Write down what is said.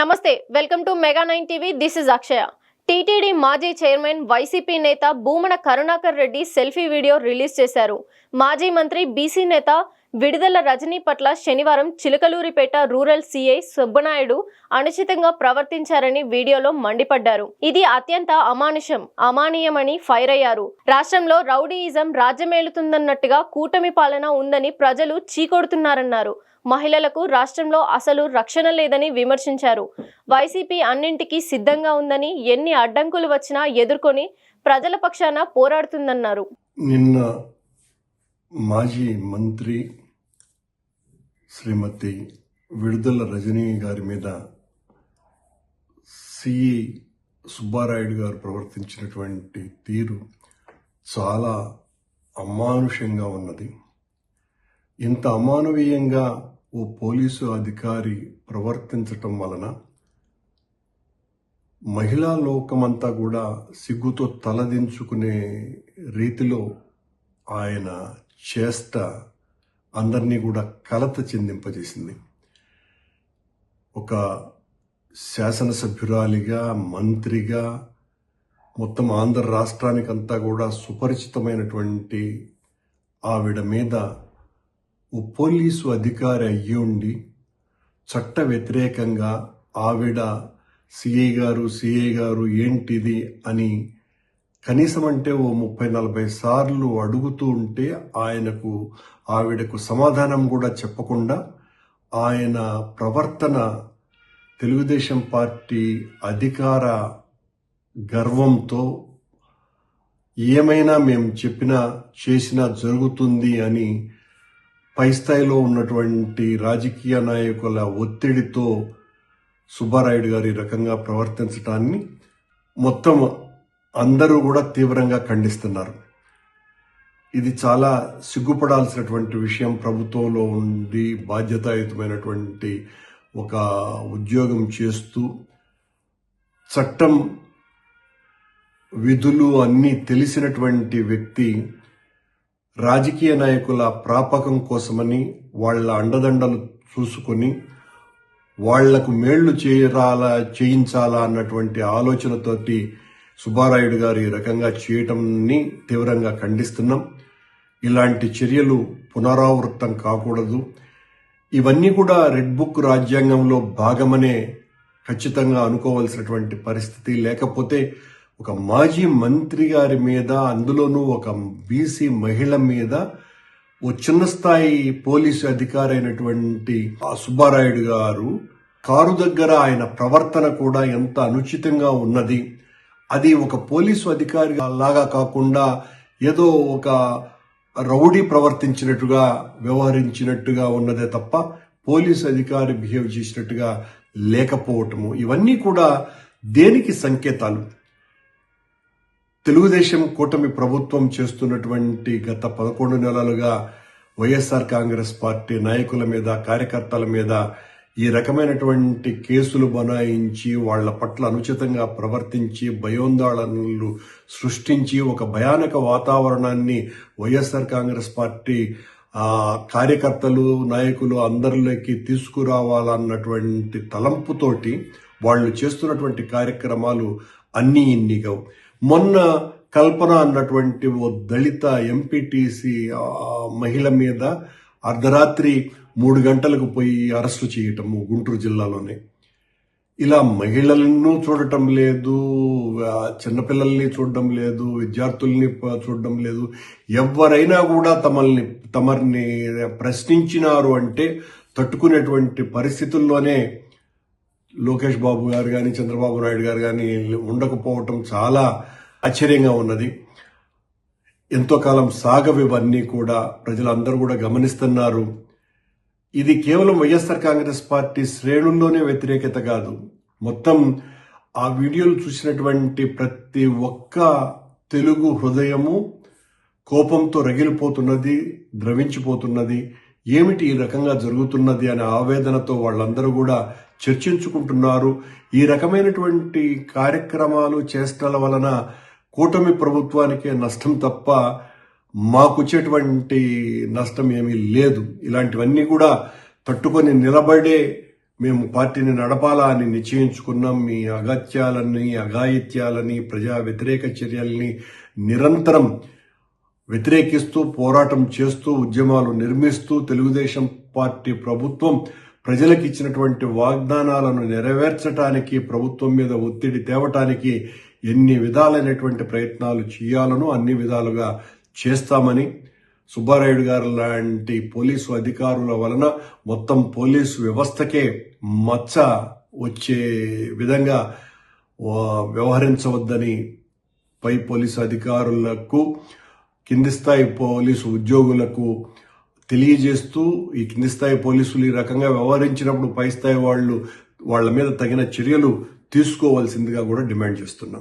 నమస్తే welcome to mega 9 TV this is Akshaya. TTD మాజీ chairman YCP నేత Bhumana Karunakar Reddy selfie video release చేశారు. మాజీ మంత్రి బీసీ నేత విడుదల రజనీ పట్ల శనివారం చిలకలూరిపేట రూరల్ సీఐ సుబ్బనాయుడు అనుచితంగా ప్రవర్తించారని వీడియోలో మండిపడ్డారు. ఇది అత్యంత అమానీయమని ఫైర్ అయ్యారు. రాష్ట్రంలో రౌడీయిజం రాజ్యమేలుతుందన్నట్టుగా కూటమి పాలన ఉందని ప్రజలు చీకొడుతున్నారన్నారు. మహిళలకు రాష్ట్రంలో అసలు రక్షణ లేదని విమర్శించారు. వైసీపీ అన్నింటికీ సిద్ధంగా ఉందని, ఎన్ని అడ్డంకులు వచ్చినా ఎదుర్కొని ప్రజల పక్షాన పోరాడుతుందన్నారు. నిన్న మాజీ మంత్రి శ్రీమతి విడుదల రజనీ గారి మీద సిఈ సుబ్బారాయుడు గారు ప్రవర్తించినటువంటి తీరు చాలా అమానుషంగా ఉన్నది. ఇంత అమానవీయంగా ఓ పోలీసు అధికారి ప్రవర్తించటం వలన మహిళా లోకమంతా కూడా సిగ్గుతో తలదించుకునే రీతిలో ఆయన చేష్ట అందరినీ కూడా కలత చెందింపజేసింది. ఒక శాసనసభ్యురాలిగా, మంత్రిగా, మొత్తం ఆంధ్ర రాష్ట్రానికంతా కూడా సుపరిచితమైనటువంటి ఆవిడ మీద ఓ పోలీసు అధికారి అయ్యి ఉండి చట్ట వ్యతిరేకంగా ఆవిడ సిఐ గారు ఏంటిది అని కనీసం అంటే ఓ 30-40 సార్లు అడుగుతూ ఉంటే ఆవిడకు సమాధానం కూడా చెప్పకుండా ఆయన ప్రవర్తన తెలుగుదేశం పార్టీ అధికార గర్వంతో ఏమైనా మేము చెప్పినా చేసినా జరుగుతుంది అని పై స్థాయిలో ఉన్నటువంటి రాజకీయ నాయకుల ఒత్తిడితో సుబ్బారాయుడు గారు ఈ రకంగా ప్రవర్తించడాన్ని మొత్తం అందరూ కూడా తీవ్రంగా ఖండిస్తున్నారు. ఇది చాలా సిగ్గుపడాల్సినటువంటి విషయం. ప్రభుత్వంలో ఉండి బాధ్యతాయుతమైనటువంటి ఒక ఉద్యోగం చేస్తూ చట్టం విధులు అన్నీ తెలిసినటువంటి వ్యక్తి రాజకీయ నాయకుల ప్రాపకం కోసమని వాళ్ళ అండదండలు చూసుకొని వాళ్లకు మేళ్లు చేయించాలా అన్నటువంటి ఆలోచనతోటి సుబ్బారాయుడు గారు ఈ రకంగా చేయటంని తీవ్రంగా ఖండిస్తున్నాం. ఇలాంటి చర్యలు పునరావృతం కాకూడదు. ఇవన్నీ కూడా రెడ్ బుక్ రాజ్యాంగంలో భాగమనే ఖచ్చితంగా అనుకోవాల్సినటువంటి పరిస్థితి. లేకపోతే ఒక మాజీ మంత్రి గారి మీద, అందులోనూ ఒక బీసీ మహిళ మీద ఓ చిన్న స్థాయి పోలీసు అధికారి అయినటువంటి సుబ్బారాయుడు గారు కారు దగ్గర ఆయన ప్రవర్తన కూడా ఎంత అనుచితంగా ఉన్నది. అది ఒక పోలీసు అధికారి లాగా కాకుండా ఏదో ఒక రౌడీ ప్రవర్తించినట్టుగా వ్యవహరించినట్టుగా ఉన్నదే తప్ప పోలీసు అధికారి బిహేవ్ చేసినట్టుగా లేకపోవటము, ఇవన్నీ కూడా దేనికి సంకేతాలు? తెలుగుదేశం కూటమి ప్రభుత్వం చేస్తున్నటువంటి గత 11 నెలలుగా వైఎస్ఆర్ కాంగ్రెస్ పార్టీ నాయకుల మీద, కార్యకర్తల మీద ఈ రకమైనటువంటి కేసులు బనాయించి వాళ్ల పట్ల అనుచితంగా ప్రవర్తించి భయోందోళనలు సృష్టించి ఒక భయానక వాతావరణాన్ని వైఎస్ఆర్ కాంగ్రెస్ పార్టీ కార్యకర్తలు, నాయకులు అందరిలోకి తీసుకురావాలన్నటువంటి తలంపుతోటి వాళ్ళు చేస్తున్నటువంటి కార్యక్రమాలు అన్నీ ఇన్నిగా. మొన్న కల్పన అన్నటువంటి ఓ దళిత ఎంపీటీసీ మహిళ మీద అర్ధరాత్రి 3 గంటలకు పోయి అరెస్టు చేయటము గుంటూరు జిల్లాలోనే. ఇలా మహిళలను చూడటం లేదు, చిన్నపిల్లల్ని చూడటం లేదు, విద్యార్థుల్ని చూడటం లేదు. ఎవరైనా కూడా తమని ప్రశ్నించినారు అంటే తట్టుకునేటువంటి పరిస్థితుల్లోనే లోకేష్ బాబు గారు కానీ, చంద్రబాబు నాయుడు గారు కానీ ఉండకపోవటం చాలా ఆశ్చర్యంగా ఉన్నది. ఎంతో కాలం సాగవివన్నీ కూడా ప్రజలందరూ కూడా గమనిస్తున్నారు. ఇది కేవలం వైఎస్ఆర్ కాంగ్రెస్ పార్టీ శ్రేణుల్లోనే వ్యతిరేకత కాదు. మొత్తం ఆ వీడియోలు చూసినటువంటి ప్రతి ఒక్క తెలుగు హృదయము కోపంతో రగిలిపోతున్నది, ద్రవించిపోతున్నది. ఏమిటి ఈ రకంగా జరుగుతున్నది అనే ఆవేదనతో వాళ్ళందరూ కూడా చర్చించుకుంటున్నారు. ఈ రకమైనటువంటి కార్యక్రమాలు చేష్టల వలన కూటమి ప్రభుత్వానికే నష్టం తప్ప మాకొచ్చేటువంటి నష్టం ఏమీ లేదు. ఇలాంటివన్నీ కూడా తట్టుకొని నిలబడే మేము పార్టీని నడపాలా అని నిశ్చయించుకున్నాం. మీ అగత్యాలని, అఘాయిత్యాలని, ప్రజా వ్యతిరేక చర్యల్ని నిరంతరం వ్యతిరేకిస్తూ, పోరాటం చేస్తూ, ఉద్యమాలు నిర్మిస్తూ, తెలుగుదేశం పార్టీ ప్రభుత్వం ప్రజలకు ఇచ్చినటువంటి వాగ్దానాలను నెరవేర్చడానికి, ప్రభుత్వం మీద ఒత్తిడి తేవటానికి ఎన్ని విధాలైనటువంటి ప్రయత్నాలు చేయాలనో అన్ని విధాలుగా చేస్తామని, సుబ్బారాయుడు గారు లాంటి పోలీసు అధికారుల వలన మొత్తం పోలీసు వ్యవస్థకే మచ్చ వచ్చే విధంగా వ్యవహరించవద్దని పై పోలీసు అధికారులకు, కింది స్థాయి పోలీసు ఉద్యోగులకు తెలియజేస్తూ, ఈ కింది స్థాయి పోలీసులు ఈ రకంగా వ్యవహరించినప్పుడు పై స్థాయి వాళ్ళ మీద తగిన చర్యలు తీసుకోవాల్సిందిగా కూడా డిమాండ్ చేస్తున్నాం.